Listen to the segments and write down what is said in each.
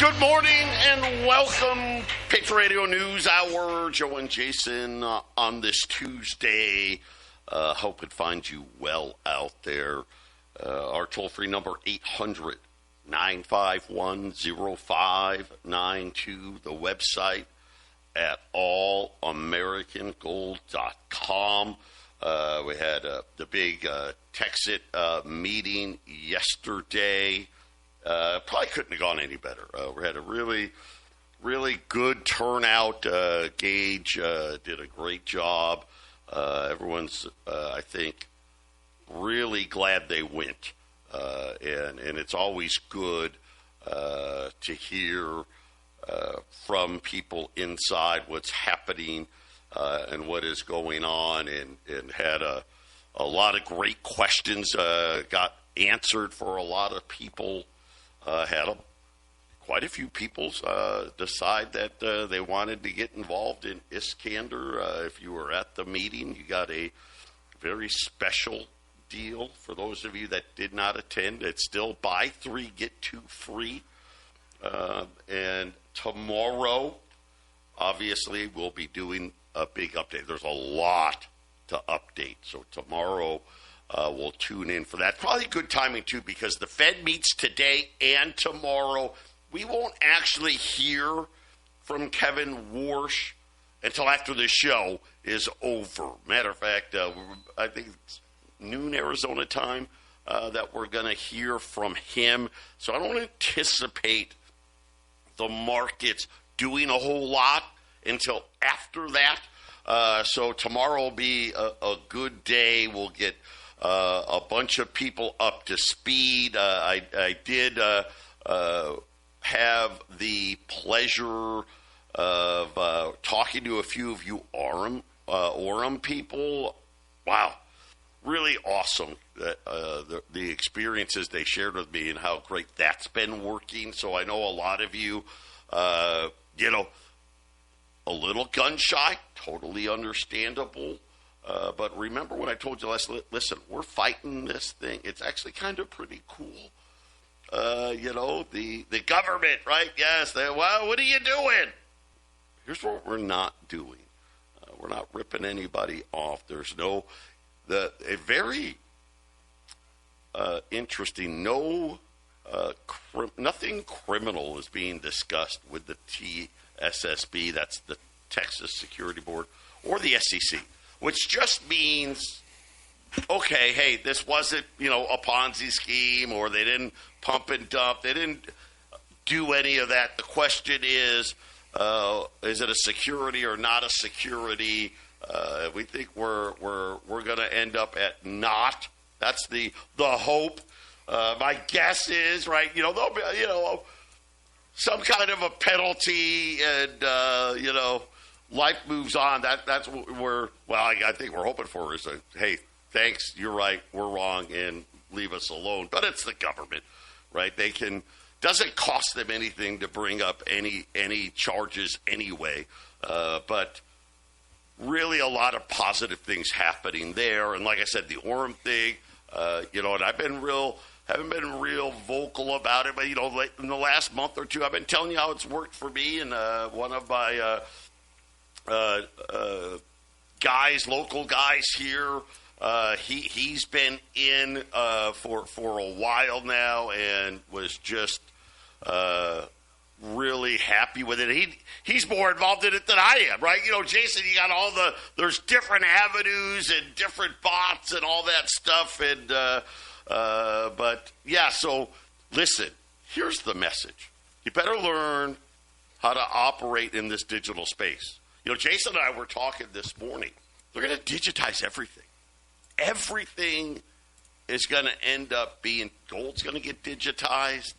Good morning and welcome, Patriot Radio News Hour. Joe and Jason on this Tuesday. Hope it finds you well out there. Our toll-free number, 800-951-0592. The website at allamericangold.com. We had the big Texit meeting yesterday. Probably couldn't have gone any better. We had a really good turnout. Gage did a great job. Everyone's, I think, really glad they went. And it's always good to hear from people inside what's happening and what is going on, and had a lot of great questions got answered for a lot of people. Had quite a few people decide that they wanted to get involved in Iskander. If you were at the meeting, you got a very special deal. For those of you that did not attend, it's still buy 3, get 2 free. And tomorrow, obviously, we'll be doing a big update. There's a lot to update. So tomorrow, we'll tune in for that. Probably good timing, too, because the Fed meets today and tomorrow. We won't actually hear from Kevin Warsh until after the show is over. Matter of fact, I think it's noon Arizona time that we're going to hear from him. So I don't anticipate the markets doing a whole lot until after that. So tomorrow will be a good day. We'll get a bunch of people up to speed. I did have the pleasure of talking to a few of you Orem people. Wow, really awesome the experiences they shared with me and how great that's been working. So I know a lot of you, a little gun shy, totally understandable. But remember when I told you listen, we're fighting this thing. It's actually kind of pretty cool. The government, right? Yes. Well, what are you doing? Here's what we're not doing. We're not ripping anybody off. There's very interesting. Nothing criminal is being discussed with the TSSB. That's the Texas Security Board, or the SEC. Which just means, okay, hey, this wasn't, a Ponzi scheme, or they didn't pump and dump. They didn't do any of that. The question is it a security or not a security? We think we're going to end up at not. That's the hope. My guess is, right, there'll be, some kind of a penalty and, life moves on. That's what I think we're hoping for is hey, thanks, you're right, we're wrong, and leave us alone. But it's the government, right? Doesn't cost them anything to bring up any charges anyway. But really a lot of positive things happening there. And like I said, the Orem thing, and I've been haven't been real vocal about it, but in the last month or two, I've been telling you how it's worked for me. And one of my local guys here, he's been in for a while now and was just really happy with it. He's more involved in it than I am, right? Jason, you got there's different avenues and different bots and all that stuff, and but yeah. So listen, here's the message: you better learn how to operate in this digital space. Jason and I were talking this morning. They're going to digitize everything. Everything is going to end up being, gold's going to get digitized.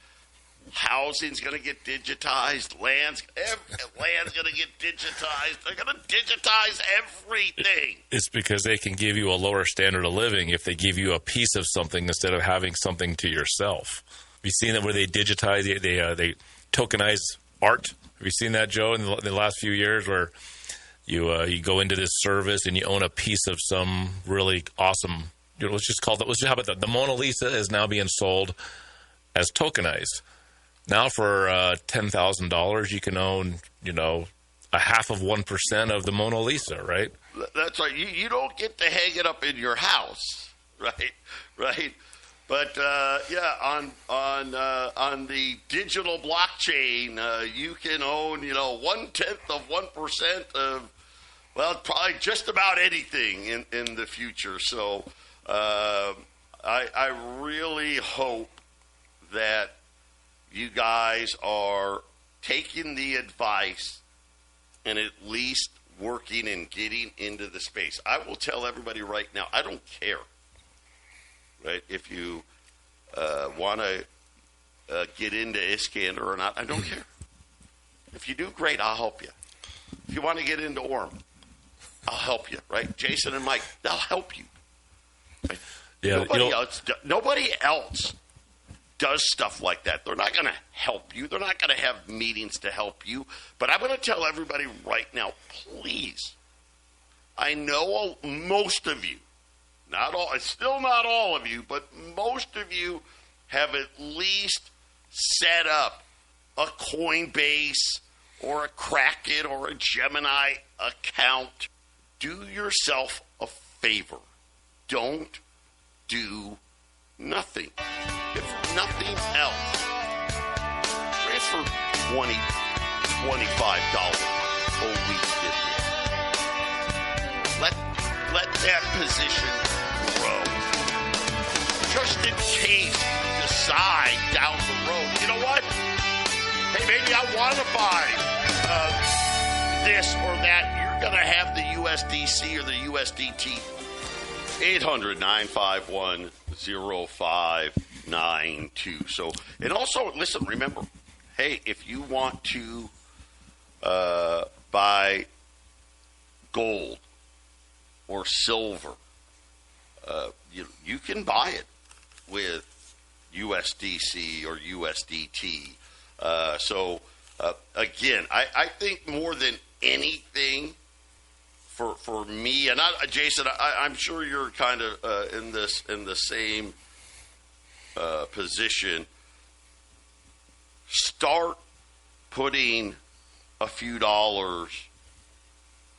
Housing's going to get digitized. Land's going to get digitized. They're going to digitize everything. It's because they can give you a lower standard of living if they give you a piece of something instead of having something to yourself. Have you seen that where they digitize, they tokenize art? Have you seen that, Joe, in the last few years where you go into this service and you own a piece of some really awesome, let's just how about the Mona Lisa is now being sold as tokenized. Now for $10,000, you can own, a half of 1% of the Mona Lisa, right? That's right. You don't get to hang it up in your house, right? But on the digital blockchain, you can own 1/10 of 1% of probably just about anything in the future. So I really hope that you guys are taking the advice and at least working and getting into the space. I will tell everybody right now, I don't care, right? If you want to get into Iskander or not, I don't care. If you do, great, I'll help you. If you want to get into Orem, I'll help you, right? Jason and Mike, they'll help you. Right? Yeah, nobody else does stuff like that. They're not going to help you. They're not going to have meetings to help you. But I'm going to tell everybody right now, please. I know most of you, still not all of you, but most of you have at least set up a Coinbase or a Kraken or a Gemini account. Do yourself a favor. Don't do nothing. If nothing else, transfer $20, $25 a week. Let that position grow. Just in case you decide down the road, you know what? Hey, maybe I want to buy this or that. You're going to have the USDC or the USDT. 800-951-0592. So, and also, listen, remember, hey, if you want to buy gold or silver, you can buy it with USDC or USDT. Again, I think more than anything, for me, and Jason, I'm sure you're kind of in the same position. Start putting a few dollars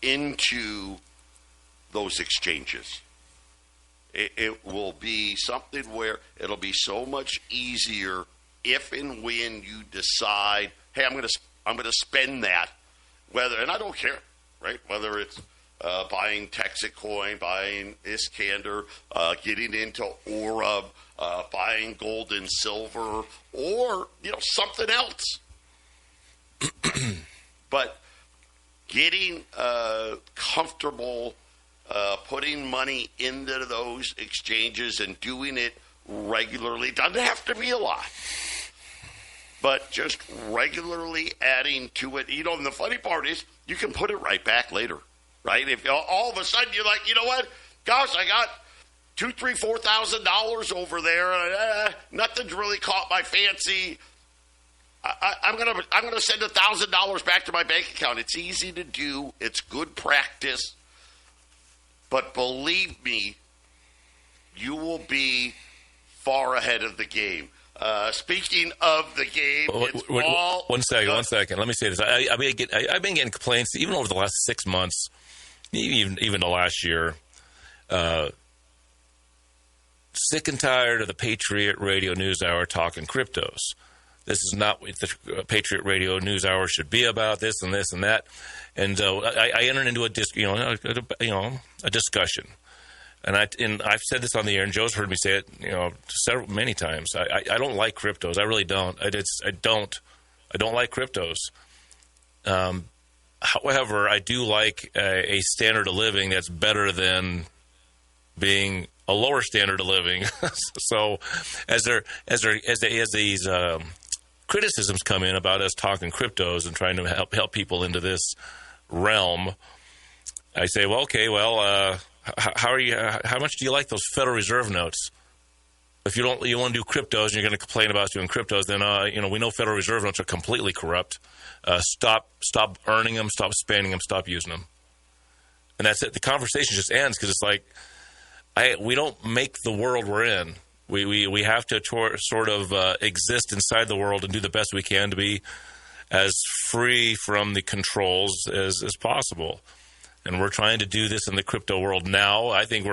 into those exchanges. It will be something where it'll be so much easier if and when you decide, hey, I'm going to spend that. And I don't care, right? Whether it's buying Texas coin, buying Iskander, getting into Orem, buying gold and silver, or something else. But getting comfortable, putting money into those exchanges and doing it regularly doesn't have to be a lot. But just regularly adding to it. And the funny part is you can put it right back later. Right? If all of a sudden you're like, you know what? Gosh, I got $2,000, $3,000, $4,000 over there. Nothing's really caught my fancy. I'm gonna send $1,000 back to my bank account. It's easy to do. It's good practice. But believe me, you will be far ahead of the game. Speaking of the game, one second. Let me say this. I've been getting complaints even over the last 6 months. Even the last year, sick and tired of the Patriot Radio News Hour talking cryptos. This is not what the Patriot Radio News Hour should be about. This and this and that, and I entered into a discussion, and I've said this on the air, and Joe's heard me say it, many times. I don't like cryptos. I really don't. I don't like cryptos. However, I do like a standard of living that's better than being a lower standard of living. So, as these criticisms come in about us talking cryptos and trying to help people into this realm, I say, how much do you like those Federal Reserve notes? If you want to do cryptos and you're going to complain about us doing cryptos, then we know Federal Reserve notes are completely corrupt. Stop earning them, stop spending them, stop using them. And that's it. The conversation just ends because it's like, we don't make the world we're in. We have to sort of exist inside the world and do the best we can to be as free from the controls as possible. And we're trying to do this in the crypto world now. I think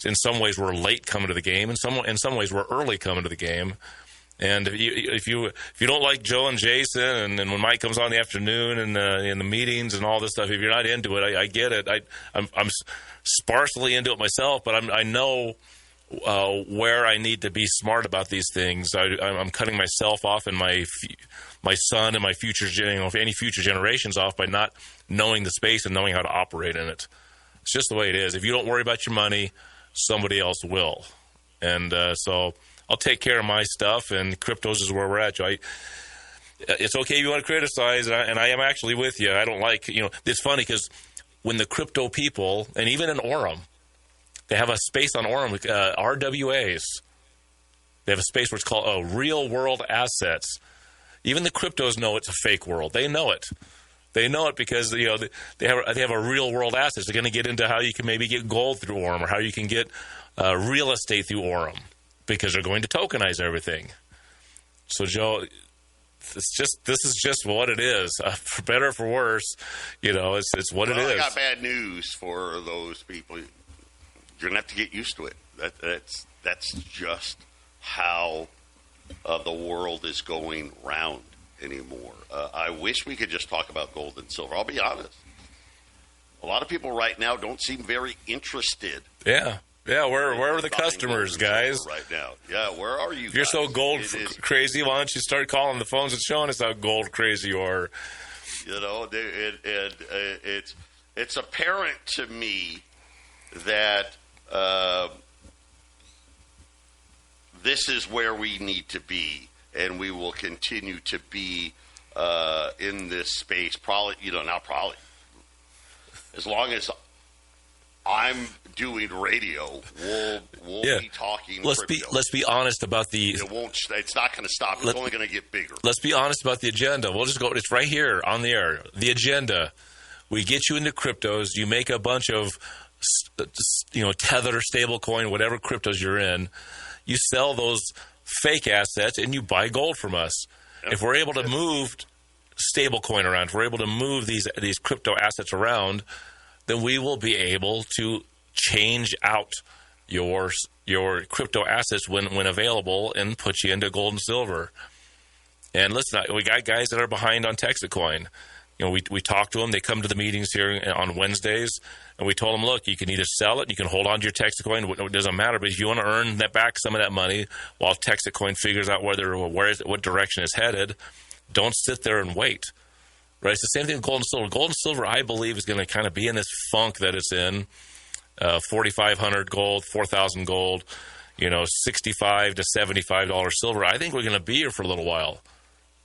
in some ways we're late coming to the game. In some ways we're early coming to the game. And if you don't like Joe and Jason, and when Mike comes on in the afternoon and in the meetings and all this stuff, if you're not into it, I get it. I'm sparsely into it myself, but I know where I need to be smart about these things. I'm cutting myself off and my son and my future, any future generations off by not knowing the space and knowing how to operate in it. It's just the way it is. If you don't worry about your money, somebody else will. And so I'll take care of my stuff, and cryptos is where we're at, Joe. It's okay if you want to criticize, and I am actually with you. I don't like, it's funny because when the crypto people, and even in Orem, they have a space on Orem, RWAs. They have a space where it's called real world assets. Even the cryptos know it's a fake world. They know it. They know it because they have a real world assets. They're going to get into how you can maybe get gold through Orem, or how you can get real estate through Orem, because they're going to tokenize everything. So, Joe, this is just what it is. For better or for worse, it's what it is. I got bad news for those people. You're going to have to get used to it. That's just how the world is going round anymore. I wish we could just talk about gold and silver. I'll be honest. A lot of people right now don't seem very interested. Yeah. Yeah, where are the customers, guys? Right now. Yeah, where are you If you're guys? so gold crazy, why don't you start calling the phones and showing us how gold crazy you are? It's apparent to me that this is where we need to be, and we will continue to be in this space. Probably, as long as I'm doing radio, we'll be talking. Let's be honest about the. It's not going to stop. It's only going to get bigger. Let's be honest about the agenda. We'll just go. It's right here on the air. The agenda. We get you into cryptos. You make a bunch of, Tether, stablecoin, whatever cryptos you're in. You sell those fake assets and you buy gold from us. Yep. If we're able to move stablecoin around, if we're able to move these crypto assets around, then we will be able to change out your crypto assets when available and put you into gold and silver. And listen, we got guys that are behind on Texacoin. We talk to them. They come to the meetings here on Wednesdays, and we told them, look, you can either sell it, you can hold on to your Texacoin. It doesn't matter, but if you want to earn back some of that money while Texacoin figures out what direction it's headed, don't sit there and wait. Right? It's the same thing with gold and silver. Gold and silver, I believe, is going to kind of be in this funk that it's in. 4,500 gold, 4,000 gold, $65 to $75 silver. I think we're going to be here for a little while,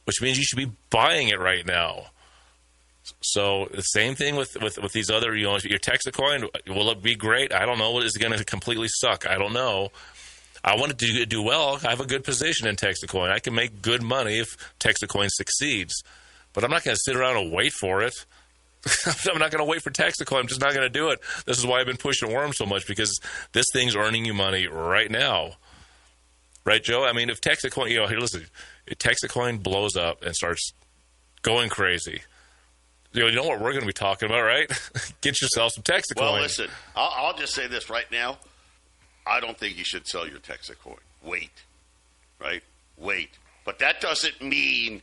which means you should be buying it right now. So the same thing with these other, your Texacoin, will it be great? I don't know. Is it going to completely suck? I don't know. I want it to do well. I have a good position in Texacoin. I can make good money if Texacoin succeeds. But I'm not going to sit around and wait for it. I'm not going to wait for Texacoin. I'm just not going to do it. This is why I've been pushing Orem so much, because this thing's earning you money right now. Right, Joe? I mean, if Texacoin, here, listen, if Texacoin blows up and starts going crazy, you know what we're going to be talking about, right? Get yourself some Texacoin. Well, listen, I'll just say this right now. I don't think you should sell your Texacoin. Wait. Right? Wait. But that doesn't mean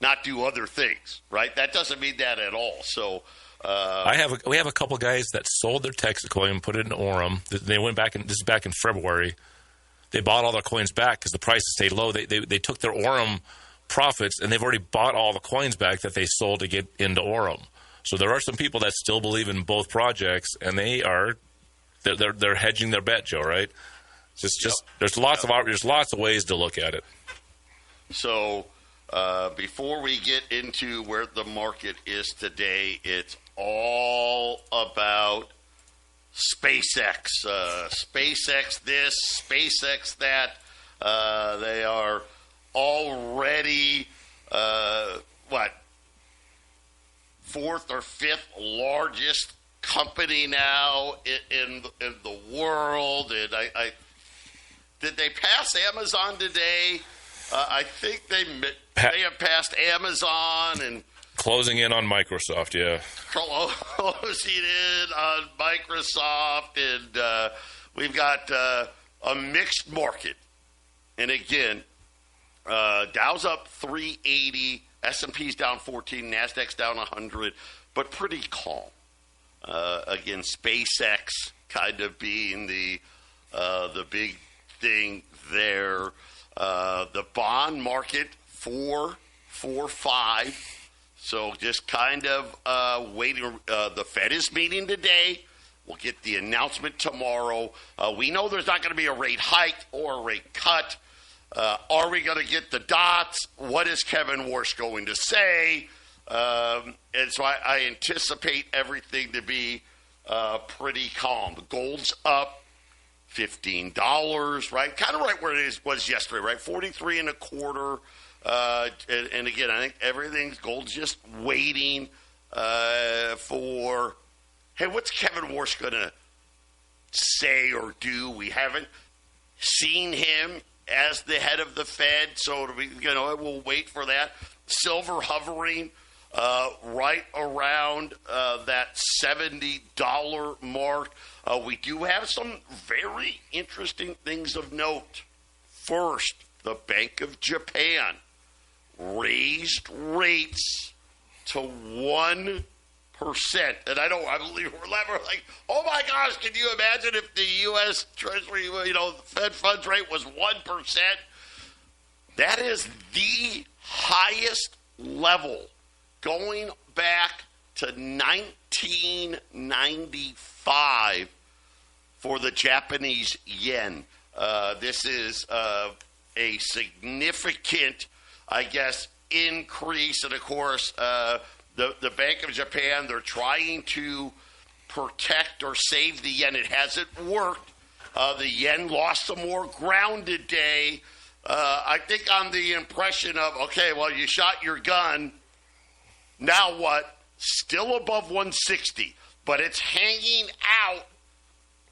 not do other things, right? That doesn't mean that at all. So we have a couple guys that sold their Texacoin and put it in Orem. They went back this is back in February. They bought all their coins back because the prices stayed low. They took their Orem profits, and they've already bought all the coins back that they sold to get into Orem. So there are some people that still believe in both projects, and they're hedging their bet, Joe. Right? There's lots of ways to look at it. So before we get into where the market is today, it's all about SpaceX. SpaceX this, SpaceX that. They are already, fourth or fifth largest company now in the world. And Did they pass Amazon today? I think they may have passed Amazon and closing in on Microsoft. Yeah, closing in on Microsoft, and we've got a mixed market. And again, Dow's up 380, S&P's down 14, Nasdaq's down 100, but pretty calm. Again, SpaceX kind of being the big thing there. The bond market 4.45. So just kind of waiting. The Fed is meeting today. We'll get the announcement tomorrow. We know there's not going to be a rate hike or a rate cut. Are we going to get the dots? What is Kevin Warsh going to say? And so I anticipate everything to be pretty calm. The gold's up $15, right? Kind of right where it was yesterday, right? 43 and a quarter. And again, I think gold's just waiting for, hey, what's Kevin Warsh going to say or do? We haven't seen him as the head of the Fed, so we'll wait for that. Silver hovering right around that $70 mark. We do have some very interesting things of note. First, the Bank of Japan raised rates to 1%. And I believe we're like, oh my gosh, can you imagine if the U.S. Treasury, the Fed funds rate was 1%? That is the highest level going back to 1995 for the Japanese yen. This is a significant, I guess, increase. And, of course, the Bank of Japan, they're trying to protect or save the yen. It hasn't worked. The yen lost some more ground today. I think on the impression of, okay, well, you shot your gun. Now what? Still above 160, but it's hanging out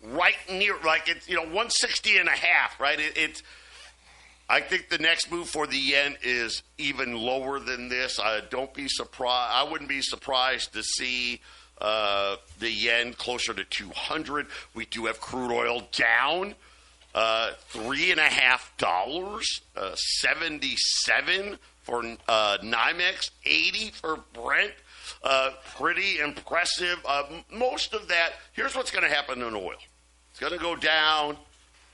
right near, like it's 160 and a half, right? I think the next move for the yen is even lower than this. Don't be surprised. I wouldn't be surprised to see the yen closer to 200. We do have crude oil down $3.50, 77 for NYMEX, 80 for Brent. Pretty impressive. Most of that, here's what's going to happen in oil. It's going to go down.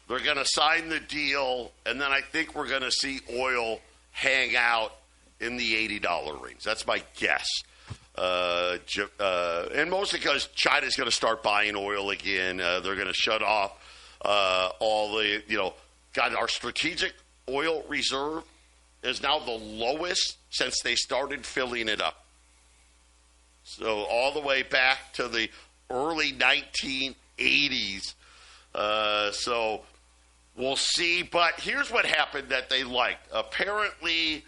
They're going to sign the deal, and then I think we're going to see oil hang out in the $80 range. That's my guess. And mostly because China's going to start buying oil again. They're going to shut off all the, our strategic oil reserve is now the lowest since they started filling it up. So all the way back to the early 1980s. So we'll see. But here's what happened that they liked. Apparently,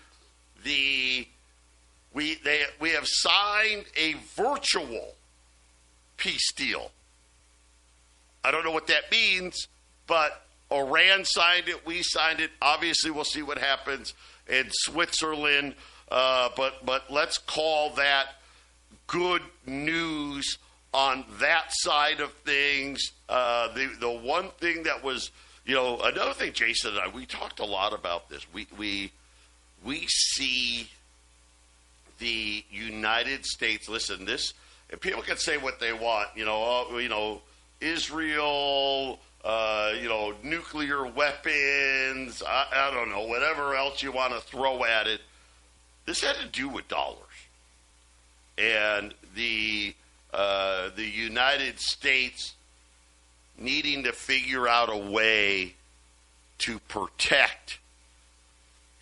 we have signed a virtual peace deal. I don't know what that means, but Iran signed it. We signed it. Obviously, we'll see what happens in Switzerland. But let's call that good news on that side of things. The one thing that was, another thing, Jason and I, we talked a lot about this. We see the United States. Listen, this, and people can say what they want. Israel. Nuclear weapons. I don't know, whatever else you want to throw at it. This had to do with dollars, and the United States needing to figure out a way to protect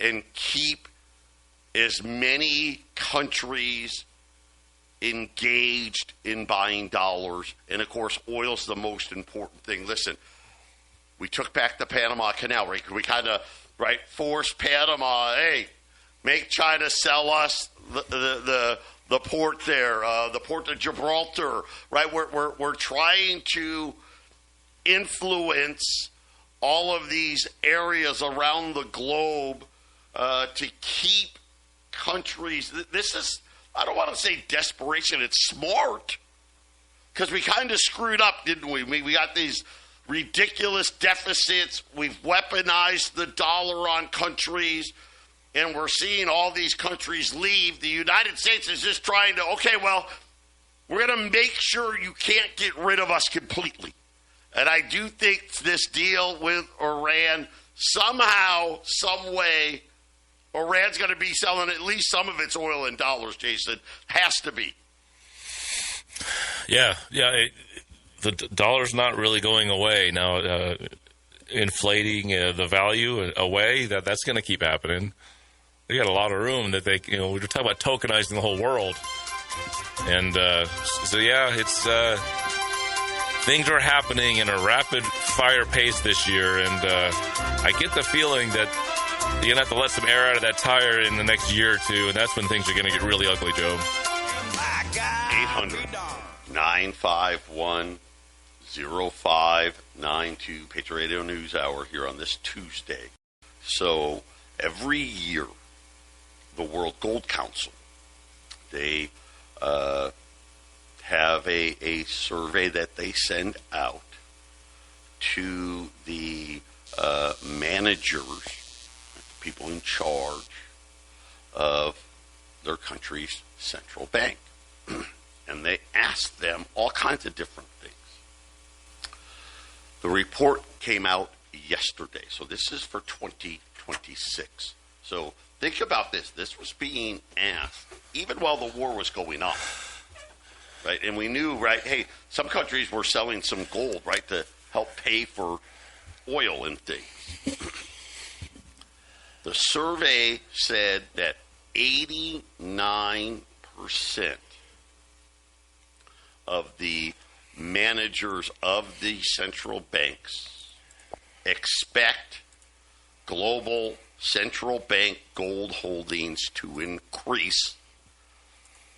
and keep as many countries engaged in buying dollars. And, of course, oil's the most important thing. Listen, we took back the Panama Canal, right? We kind of, forced Panama, hey, make China sell us the port there, the port of Gibraltar, right? We're trying to influence all of these areas around the globe to keep countries. This is, I don't want to say desperation, it's smart. Because we kind of screwed up, didn't we? We got these ridiculous deficits. We've weaponized the dollar on countries, and we're seeing all these countries leave. The United States is just trying to, okay, well, we're going to make sure you can't get rid of us completely. And I do think this deal with Iran, somehow, some way, Iran's going to be selling at least some of its oil in dollars, Jason. Has to be. Yeah. The dollar's not really going away now. Inflating the value away, that's going to keep happening. They got a lot of room that they, we were talking about tokenizing the whole world. And it's things are happening in a rapid fire pace this year. And I get the feeling that you're going to have to let some air out of that tire in the next year or two. And that's when things are going to get really ugly, Joe. 800-951-0592, Patriot Radio News Hour here on this Tuesday. So every year, the World Gold Council, they have a survey that they send out to the managers, people in charge of their country's central bank. And they ask them all kinds of different things. The report came out yesterday, so this is for 2026. So think about this. This was being asked even while the war was going on, right? And we knew, right, hey, some countries were selling some gold, right, to help pay for oil and things. The survey said that 89% of the managers of the central banks expect global central bank gold holdings to increase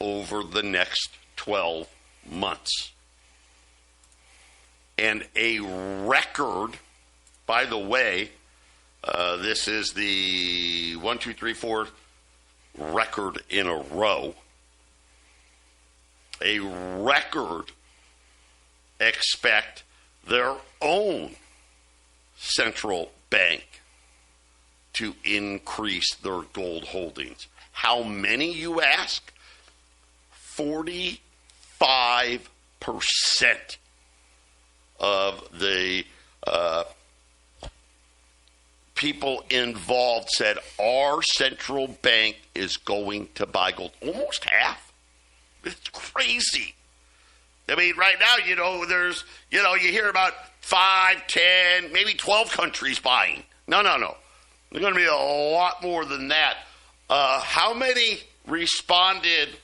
over the next 12 months. And a record, by the way, this is the 1, 2, 3, 4 record in a row. A record expect their own central bank to increase their gold holdings. How many, you ask? 45% of the people involved said our central bank is going to buy gold. Almost half. It's crazy. I mean, right now, there's, you hear about 5, 10, maybe 12 countries buying. No. There's going to be a lot more than that. How many responded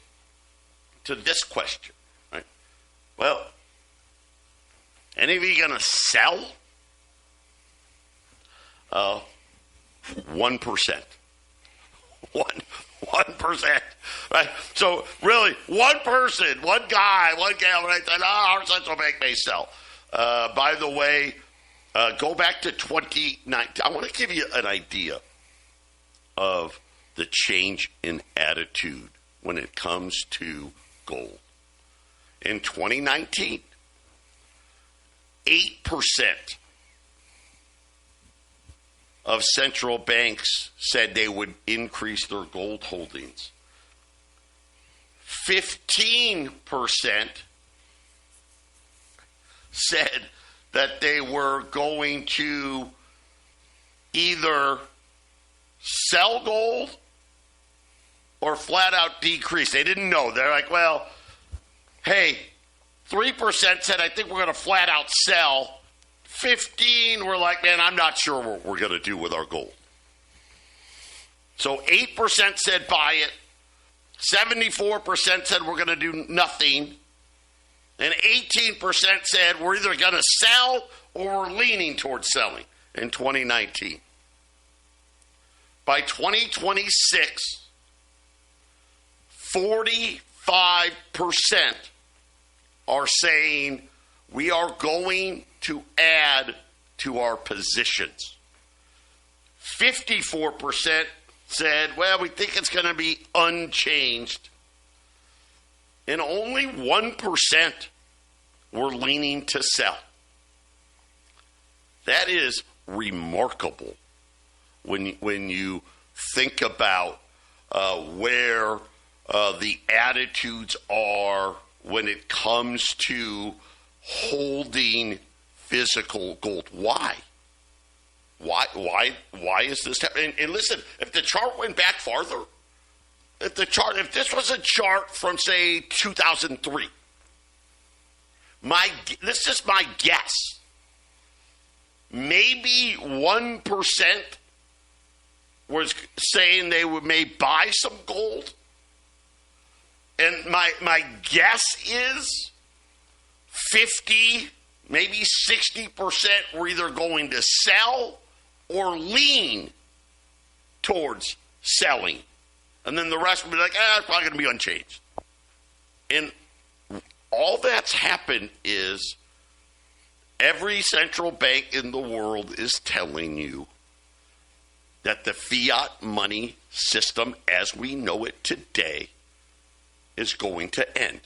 to this question? Right? Well, any of you going to sell? 1%. 1%, right? So really, one person, one guy, one gal, right? Said, our central bank may sell. By the way, go back to 2019. I want to give you an idea of the change in attitude when it comes to gold. In 2019, 8% of central banks said they would increase their gold holdings. 15% said that they were going to either sell gold or flat out decrease. They didn't know. They're like, well, hey, 3% said, I think we're going to flat out sell. 15 were like, man, I'm not sure what we're going to do with our gold. So 8% said buy it. 74% said we're going to do nothing. And 18% said we're either going to sell or we're leaning towards selling in 2019. By 2026, 45% are saying we are going to add to our positions. 54% said, well, we think it's going to be unchanged. And only 1% were leaning to sell. That is remarkable when you think about where the attitudes are when it comes to holding physical gold. Why? Why is this happening? And listen, if the chart went back farther, if this was a chart from, say, 2003, this is my guess. Maybe 1% was saying they may buy some gold. And my guess is 50, maybe 60% were either going to sell or lean towards selling. And then the rest would be like, it's probably going to be unchanged. And all that's happened is every central bank in the world is telling you that the fiat money system as we know it today is going to end.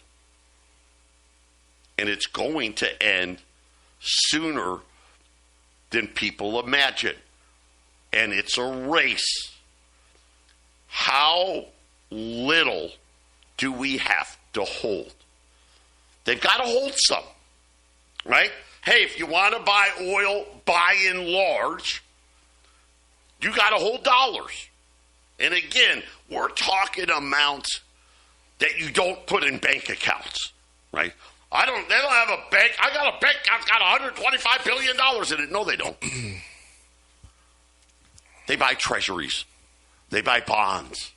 And it's going to end sooner than people imagine. And it's a race. How little do we have to hold? They've got to hold some, right? Hey, if you want to buy oil, buy in large, you got to hold dollars. And again, we're talking amounts that you don't put in bank accounts, right? They don't have a bank. I got a bank account, got $125 billion in it. No, they don't. They buy treasuries. They buy bonds.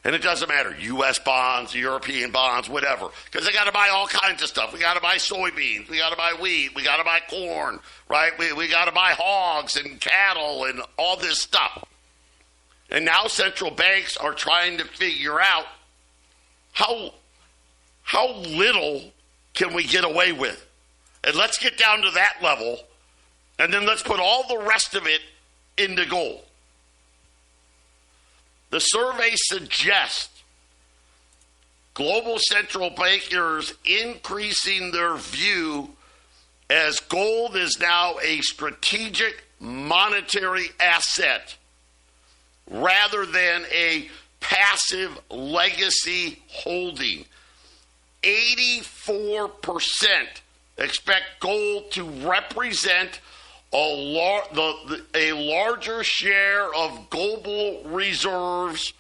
And it doesn't matter, U.S. bonds, European bonds, whatever, because they got to buy all kinds of stuff. We got to buy soybeans. We got to buy wheat. We got to buy corn, right? We got to buy hogs and cattle and all this stuff. And now central banks are trying to figure out how little can we get away with? And let's get down to that level, and then let's put all the rest of it into gold. The survey suggests global central bankers increasing their view as gold is now a strategic monetary asset rather than a passive legacy holding. 84% expect gold to represent a larger share of global reserves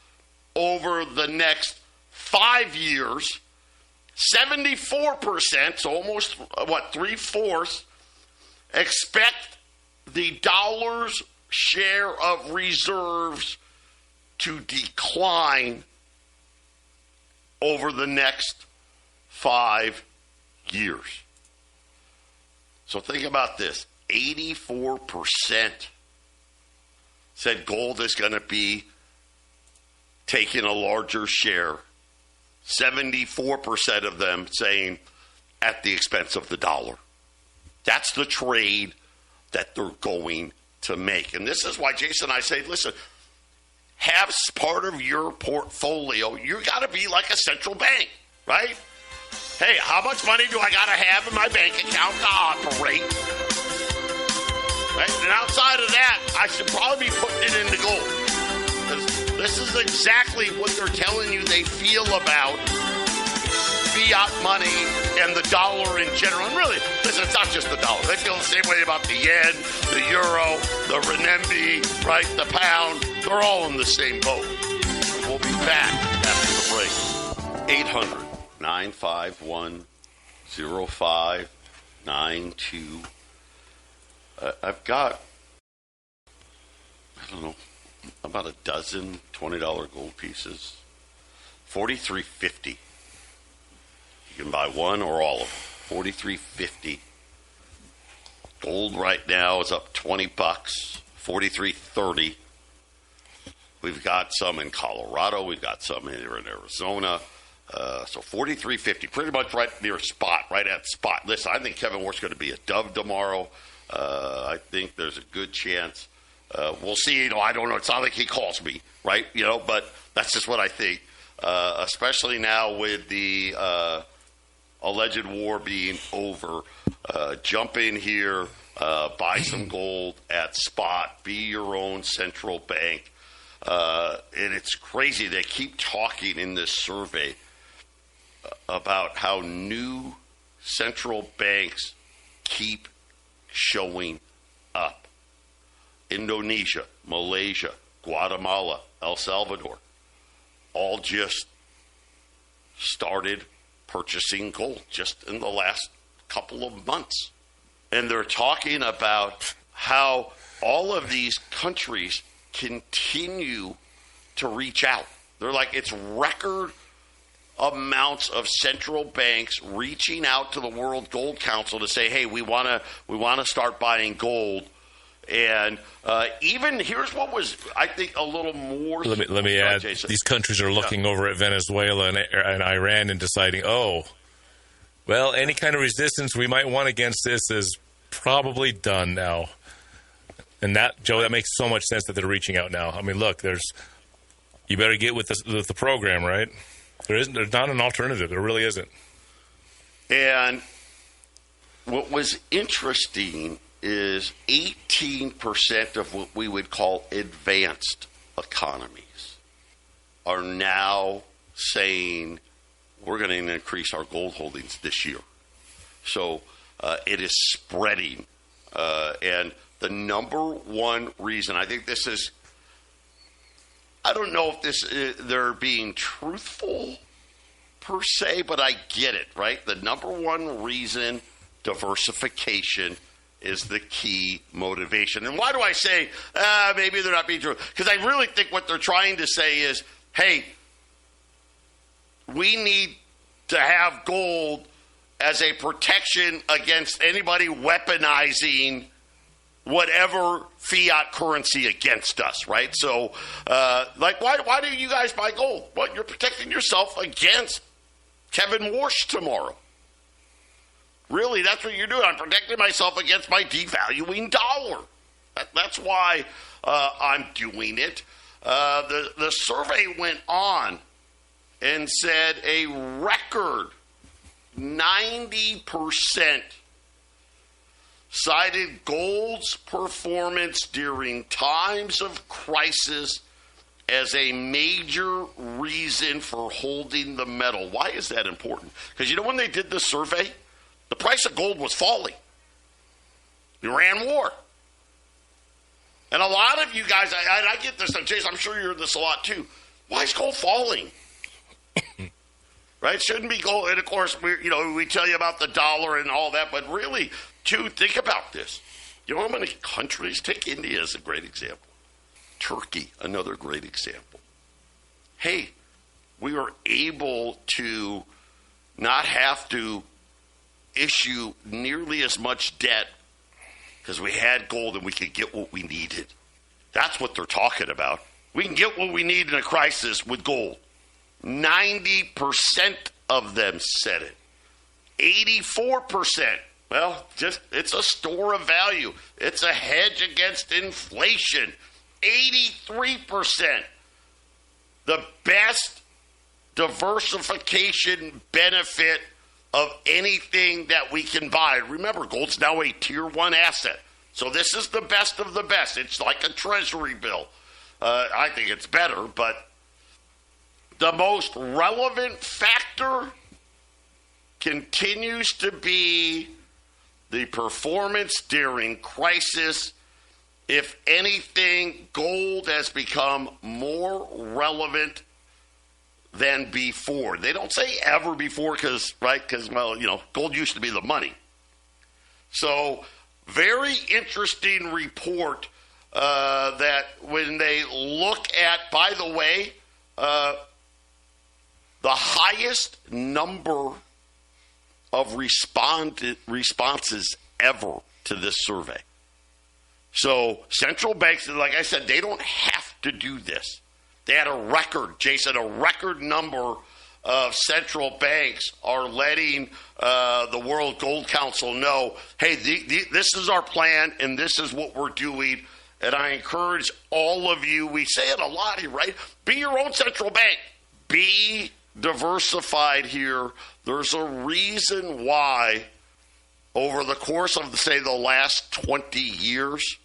over the next 5 years. 74%, so almost, 3/4, expect the dollar's share of reserves to decline over the next 5 years. So think about this. 84% said gold is going to be taking a larger share. 74% of them saying at the expense of the dollar. That's the trade that they're going to make. And this is why Jason and I say, listen, have part of your portfolio. You got to be like a central bank, right? Hey, how much money do I got to have in my bank account to operate? Right? And outside of that, I should probably be putting it into gold. Because this is exactly what they're telling you they feel about fiat money and the dollar in general. And really, listen, it's not just the dollar. They feel the same way about the yen, the euro, the renminbi, right, the pound. They're all in the same boat. We'll be back after the break. 800-951-0592. I've got, about a dozen $20 gold pieces. $43.50. You can buy one or all of them. $43.50. Gold right now is up $20. $43.30. We've got some in Colorado. We've got some here in Arizona. So $43.50, pretty much right near spot, right at spot. Listen, I think Kevin Wart's going to be a dove tomorrow. I think there's a good chance. We'll see. I don't know. It's not like he calls me, right? But that's just what I think. Especially now with the alleged war being over. Jump in here, buy some gold at spot, be your own central bank. And it's crazy. They keep talking in this survey about how new central banks keep showing up. Indonesia, Malaysia, Guatemala, El Salvador, all just started purchasing gold just in the last couple of months. And they're talking about how all of these countries continue to reach out. They're like, it's record amounts of central banks reaching out to the World Gold Council to say, hey, we want to start buying gold. And even here's what was, I think, a little more. Let me add, Jason. These countries are looking over at Venezuela and Iran and deciding, any kind of resistance we might want against this is probably done now. And that, Joe, that makes so much sense that they're reaching out now. I mean, look, you better get with the program, right? There's not an alternative. There really isn't. And what was interesting is 18% of what we would call advanced economies are now saying we're going to increase our gold holdings this year. So it is spreading. And the number one reason, I think this is, I don't know if they're being truthful per se, but I get it, right? The number one reason, diversification, is the key motivation. And why do I say maybe they're not being true? Because I really think what they're trying to say is, hey, we need to have gold as a protection against anybody weaponizing whatever fiat currency against us, right? So, why do you guys buy gold? Well, you're protecting yourself against Kevin Warsh tomorrow. Really, that's what you're doing. I'm protecting myself against my devaluing dollar. That's why I'm doing it. The survey went on and said a record 90% cited gold's performance during times of crisis as a major reason for holding the metal. Why is that important? Because when they did the survey, the price of gold was falling. The Iran war. And a lot of you guys, I get this, Jason, I'm sure you hear this a lot too. Why is gold falling? Right? Shouldn't be gold. And of course, we tell you about the dollar and all that, but really, too, think about this. You know how many countries? Take India as a great example. Turkey, another great example. Hey, we were able to not have to issue nearly as much debt because we had gold and we could get what we needed. That's what they're talking about. We can get what we need in a crisis with gold. 90% of them said it. 84%. Well, it's a store of value. It's a hedge against inflation. 83%. The best diversification benefit of anything that we can buy. Remember, gold's now a tier 1 asset. So this is the best of the best. It's like a treasury bill. I think it's better, but the most relevant factor continues to be the performance during crisis. If anything, gold has become more relevant than before. They don't say ever before because gold used to be the money. So, very interesting report that when they look at, by the way, the highest number of responses ever to this survey. So central banks, like I said, they don't have to do this. They had a record, Jason, a record number of central banks are letting the World Gold Council know, hey, this is our plan and this is what we're doing. And I encourage all of you, we say it a lot here, right? Be your own central bank. Be diversified here. There's a reason why over the course of, say, the last 20 years,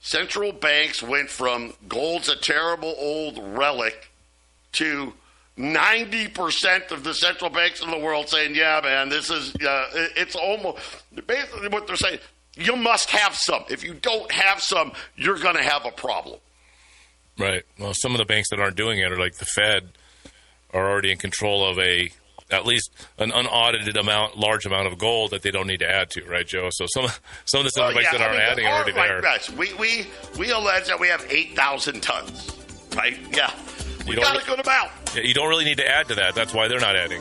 central banks went from gold's a terrible old relic to 90% of the central banks in the world saying, yeah, man, this is, it's almost, basically what they're saying, you must have some. If you don't have some, you're going to have a problem. Right. Well, some of the banks that aren't doing it, are like the Fed, are already in control of at least an unaudited large amount of gold that they don't need to add to, right, Joe? So some of the central banks that aren't adding are already there. Right. We allege that we have 8,000 tons, right? Yeah. We got a good amount. Yeah, you don't really need to add to that. That's why they're not adding.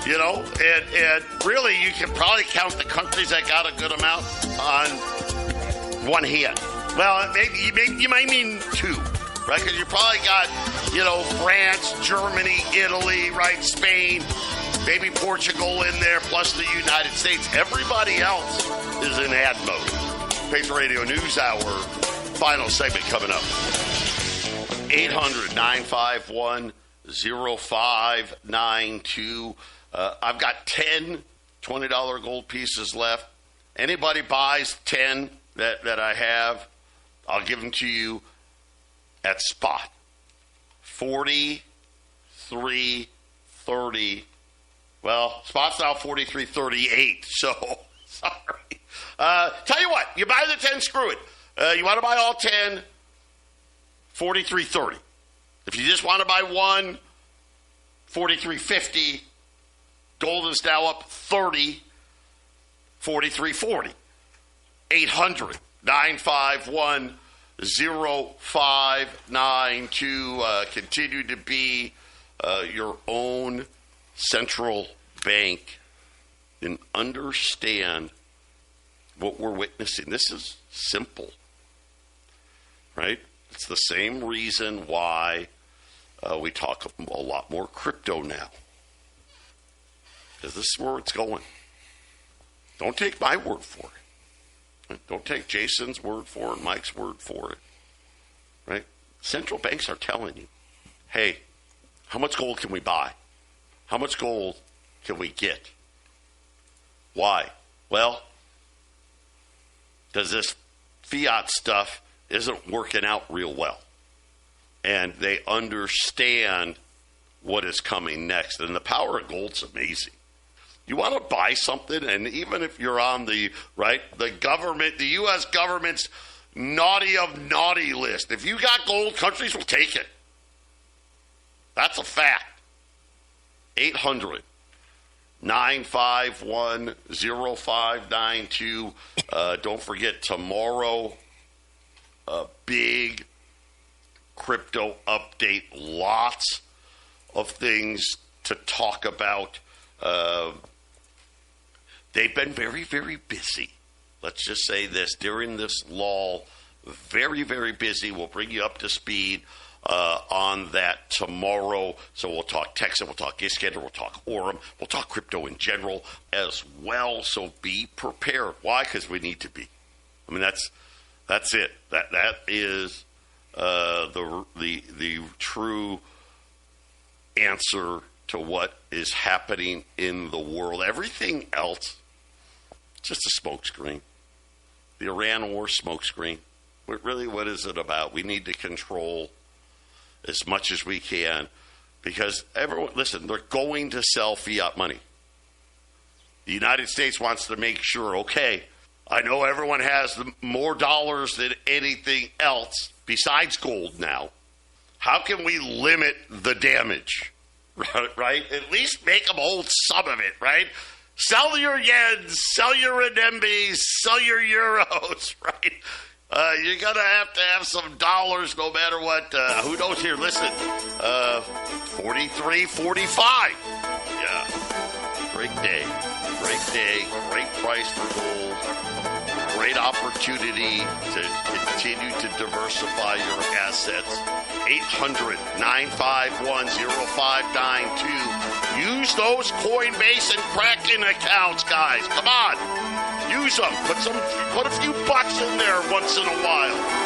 You know, and really you can probably count the countries that got a good amount on one hand. Well, maybe you might mean two, right? Because you probably got, France, Germany, Italy, right, Spain, maybe Portugal in there, plus the United States. Everybody else is in ad mode. Patriot Radio News Hour, final segment coming up. 800-951-0592. I've got 10 $20 gold pieces left. Anybody buys 10 that I have, I'll give them to you at spot. 43.30. Well, spot's now 43.38. So, sorry. Tell you what, you buy the 10, screw it. You want to buy all 10, 43.30. If you just want to buy one, 43.50. Gold is now up 30, 43.40. 800-951-0592. Continue to be your own central bank and understand what we're witnessing. This is simple, right? It's the same reason why we talk a lot more crypto now. Because this is where it's going. Don't take my word for it. Don't take Jason's word for it, Mike's word for it. Right? Central banks are telling you, hey, how much gold can we buy? How much gold can we get? Why? Well, because this fiat stuff isn't working out real well. And they understand what is coming next. And the power of gold's amazing. You want to buy something, and even if you're on the government, the U.S. government's naughty of naughty list, if you got gold, countries will take it. That's a fact. 800-951-0592. Don't forget, tomorrow, a big crypto update. Lots of things to talk about. They've been very, very busy. Let's just say this. During this lull, very, very busy. We'll bring you up to speed on that tomorrow. So we'll talk Texas, we'll talk Iskander, we'll talk Orem, we'll talk crypto in general as well. So be prepared. Why? Because we need to be. I mean, that's it. That is the true answer to what is happening in the world. Everything else, just a smokescreen. The Iran war smokescreen. Really, what is it about? We need to control as much as we can because everyone, listen, they're going to sell fiat money. The United States wants to make sure, okay, I know everyone has more dollars than anything else besides gold now. How can we limit the damage? Right? At least make them hold some of it, right? Sell your yens, sell your renminbis, sell your euros, right? You're going to have some dollars no matter what. Who knows here? Listen, 43, 45. Yeah. Great day. Great day. Great price for gold. Great opportunity to continue to diversify your assets. 800-951-0592. Use those Coinbase and Kraken accounts, guys. Come on. Use them. Put a few bucks in there once in a while.